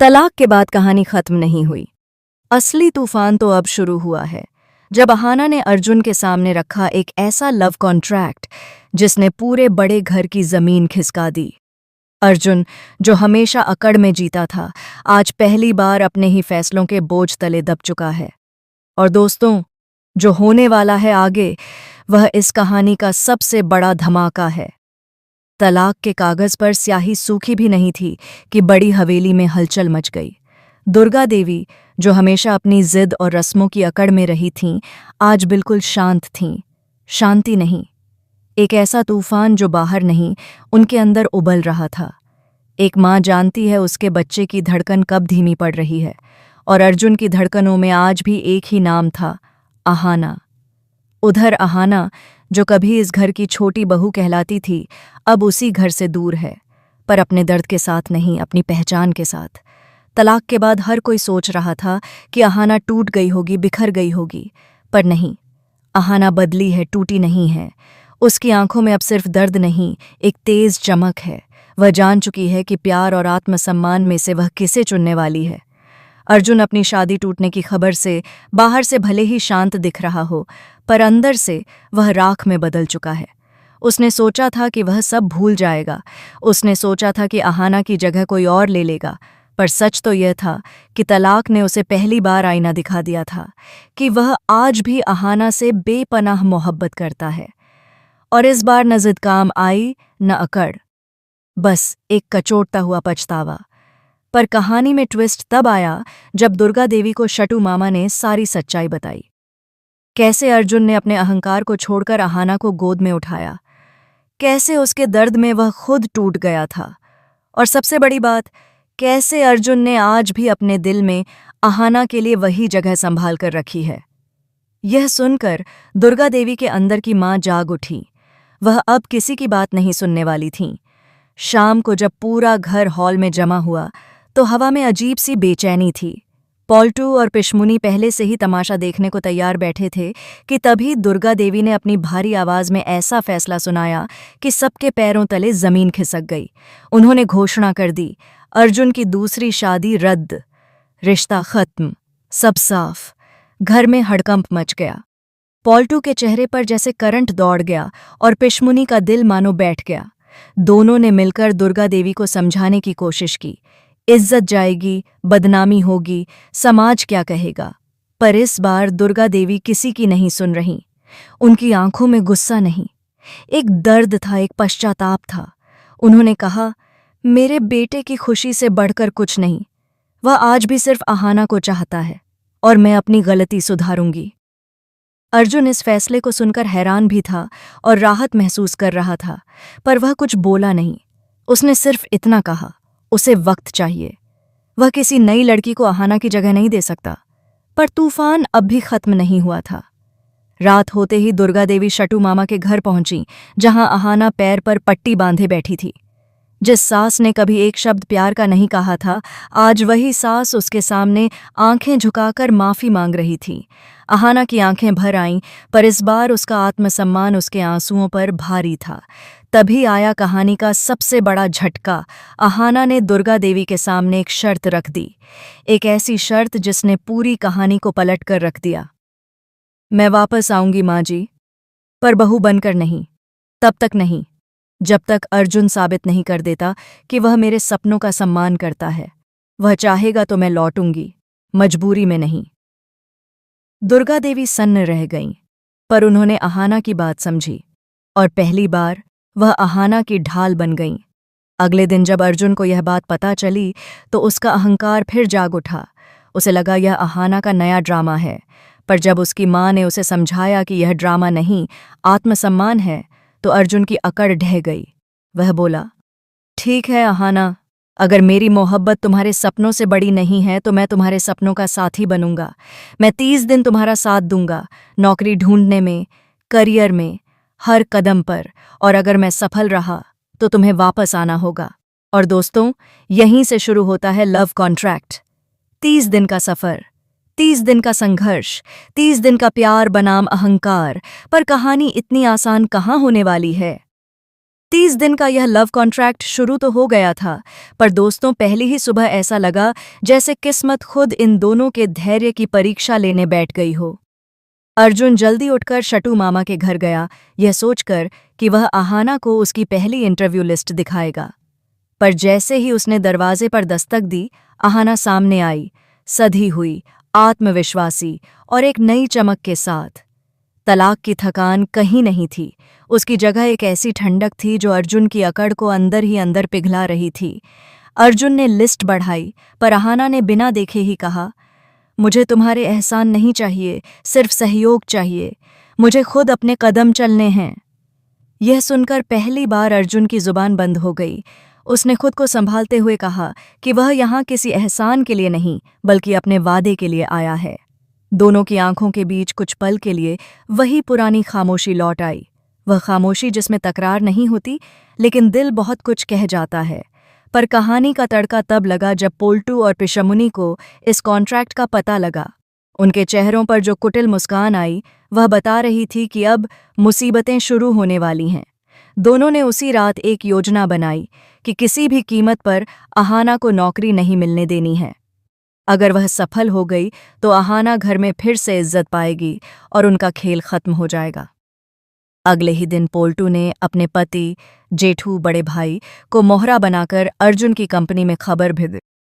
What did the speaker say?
तलाक के बाद कहानी खत्म नहीं हुई। असली तूफान तो अब शुरू हुआ है, जब अहाना ने अर्जुन के सामने रखा एक ऐसा लव कॉन्ट्रैक्ट जिसने पूरे बड़े घर की जमीन खिसका दी। अर्जुन, जो हमेशा अकड़ में जीता था, आज पहली बार अपने ही फैसलों के बोझ तले दब चुका है। और दोस्तों, जो होने वाला है आगे, वह इस कहानी का सबसे बड़ा धमाका है। तलाक के कागज पर स्याही सूखी भी नहीं थी कि बड़ी हवेली में हलचल मच गई। दुर्गा देवी, जो हमेशा अपनी जिद और रस्मों की अकड़ में रही थीं, आज बिल्कुल शांत थीं। शांति नहीं, एक ऐसा तूफान जो बाहर नहीं, उनके अंदर उबल रहा था। एक माँ जानती है उसके बच्चे की धड़कन कब धीमी पड़ रही है, और अर्जुन की धड़कनों में आज भी एक ही नाम था, अहाना। उधर अहाना, जो कभी इस घर की छोटी बहू कहलाती थी, अब उसी घर से दूर है, पर अपने दर्द के साथ नहीं, अपनी पहचान के साथ। तलाक के बाद हर कोई सोच रहा था कि अहाना टूट गई होगी, बिखर गई होगी, पर नहीं, अहाना बदली है, टूटी नहीं है। उसकी आंखों में अब सिर्फ दर्द नहीं, एक तेज चमक है। वह जान चुकी है कि प्यार और आत्मसम्मान में से वह किसे चुनने वाली है। अर्जुन अपनी शादी टूटने की खबर से बाहर से भले ही शांत दिख रहा हो, पर अंदर से वह राख में बदल चुका है। उसने सोचा था कि वह सब भूल जाएगा, उसने सोचा था कि अहाना की जगह कोई और ले लेगा, पर सच तो यह था कि तलाक ने उसे पहली बार आईना दिखा दिया था कि वह आज भी अहाना से बेपनाह मोहब्बत करता है। और इस बार न जिद काम आई, न अकड़, बस एक कचोटता हुआ पछतावा। पर कहानी में ट्विस्ट तब आया जब दुर्गा देवी को शटू मामा ने सारी सच्चाई बताई। कैसे अर्जुन ने अपने अहंकार को छोड़कर अहाना को गोद में उठाया, कैसे उसके दर्द में वह खुद टूट गया था, और सबसे बड़ी बात, कैसे अर्जुन ने आज भी अपने दिल में अहाना के लिए वही जगह संभाल कर रखी है। यह सुनकर दुर्गा देवी के अंदर की मां जाग उठी। वह अब किसी की बात नहीं सुनने वाली थीं। शाम को जब पूरा घर हॉल में जमा हुआ, तो हवा में अजीब सी बेचैनी थी। पॉल्टू और पिशमुनी पहले से ही तमाशा देखने को तैयार बैठे थे कि तभी दुर्गा देवी ने अपनी भारी आवाज में ऐसा फैसला सुनाया कि सबके पैरों तले जमीन खिसक गई। उन्होंने घोषणा कर दी, अर्जुन की दूसरी शादी रद्द, रिश्ता खत्म, सब साफ। घर में हड़कंप मच गया। पॉल्टू के चेहरे पर जैसे करंट दौड़ गया और पिशमुनी का दिल मानो बैठ गया। दोनों ने मिलकर दुर्गा देवी को समझाने की कोशिश की। इज्जत जाएगी, बदनामी होगी, समाज क्या कहेगा। पर इस बार दुर्गा देवी किसी की नहीं सुन रही। उनकी आंखों में गुस्सा नहीं, एक दर्द था, एक पश्चाताप था। उन्होंने कहा, मेरे बेटे की खुशी से बढ़कर कुछ नहीं। वह आज भी सिर्फ अहाना को चाहता है, और मैं अपनी गलती सुधारूंगी। अर्जुन इस फैसले को सुनकर हैरान भी था और राहत महसूस कर रहा था, पर वह कुछ बोला नहीं। उसने सिर्फ इतना कहा, उसे वक्त चाहिए। वह किसी नई लड़की को अहाना की जगह नहीं दे सकता। पर तूफान अब भी खत्म नहीं हुआ था। रात होते ही दुर्गा देवी शटू मामा के घर पहुंची, जहां अहाना पैर पर पट्टी बांधे बैठी थी। जिस सास ने कभी एक शब्द प्यार का नहीं कहा था, आज वही सास उसके सामने आंखें झुकाकर माफी मांग रही थी। अहाना की आंखें भर आईं, पर इस बार उसका आत्मसम्मान उसके आंसुओं पर भारी था। तभी आया कहानी का सबसे बड़ा झटका। अहाना ने दुर्गा देवी के सामने एक शर्त रख दी, एक ऐसी शर्त जिसने पूरी कहानी को पलट कर रख दिया। मैं वापस आऊंगी माँ जी, पर बहू बनकर नहीं, तब तक नहीं जब तक अर्जुन साबित नहीं कर देता कि वह मेरे सपनों का सम्मान करता है। वह चाहेगा तो मैं लौटूंगी, मजबूरी में नहीं। दुर्गा देवी सन्न रह गईं, पर उन्होंने अहाना की बात समझी, और पहली बार वह अहाना की ढाल बन गईं। अगले दिन जब अर्जुन को यह बात पता चली, तो उसका अहंकार फिर जाग उठा। उसे लगा यह अहाना का नया ड्रामा है, पर जब उसकी माँ ने उसे समझाया कि यह ड्रामा नहीं, आत्मसम्मान है, तो अर्जुन की अकड़ ढह गई। वह बोला, ठीक है अहाना, अगर मेरी मोहब्बत तुम्हारे सपनों से बड़ी नहीं है तो मैं तुम्हारे सपनों का साथी बनूंगा। मैं 30 दिन तुम्हारा साथ दूंगा, नौकरी ढूंढने में, करियर में, हर कदम पर। और अगर मैं सफल रहा तो तुम्हें वापस आना होगा। और दोस्तों, यहीं से शुरू होता है लव कॉन्ट्रैक्ट। 30 दिन का सफर, 30 दिन का संघर्ष, 30 दिन का प्यार बनाम अहंकार। पर कहानी इतनी आसान कहाँ होने वाली है। 30 दिन का यह लव कॉन्ट्रैक्ट शुरू तो हो गया था, पर दोस्तों पहली ही सुबह ऐसा लगा जैसे किस्मत खुद इन दोनों के धैर्य की परीक्षा लेने बैठ गई हो। अर्जुन जल्दी उठकर शटू मामा के घर गया, यह सोचकर कि वह आहाना को उसकी पहली इंटरव्यू लिस्ट दिखाएगा। पर जैसे ही उसने दरवाजे पर दस्तक दी, आहाना सामने आई, सधी हुई, आत्मविश्वासी और एक नई चमक के साथ। तलाक की थकान कहीं नहीं थी, उसकी जगह एक ऐसी ठंडक थी जो अर्जुन की अकड़ को अंदर ही अंदर पिघला रही थी। अर्जुन ने लिस्ट बढ़ाई, पर आहाना ने बिना देखे ही कहा, मुझे तुम्हारे एहसान नहीं चाहिए, सिर्फ सहयोग चाहिए। मुझे खुद अपने कदम चलने हैं। यह सुनकर पहली बार अर्जुन की जुबान बंद हो गई। उसने खुद को संभालते हुए कहा कि वह यहाँ किसी एहसान के लिए नहीं, बल्कि अपने वादे के लिए आया है। दोनों की आंखों के बीच कुछ पल के लिए वही पुरानी खामोशी लौट आई, वह खामोशी जिसमें तकरार नहीं होती, लेकिन दिल बहुत कुछ कह जाता है। पर कहानी का तड़का तब लगा जब पोल्टू और पिशामुनी को इस कॉन्ट्रैक्ट का पता लगा। उनके चेहरों पर जो कुटिल मुस्कान आई, वह बता रही थी कि अब मुसीबतें शुरू होने वाली हैं। दोनों ने उसी रात एक योजना बनाई कि किसी भी कीमत पर आहाना को नौकरी नहीं मिलने देनी है। अगर वह सफल हो गई तो आहाना घर में फिर से इज्जत पाएगी और उनका खेल खत्म हो जाएगा। अगले ही दिन पोल्टू ने अपने पति, जेठू, बड़े भाई को मोहरा बनाकर अर्जुन की कंपनी में खबर भेजी।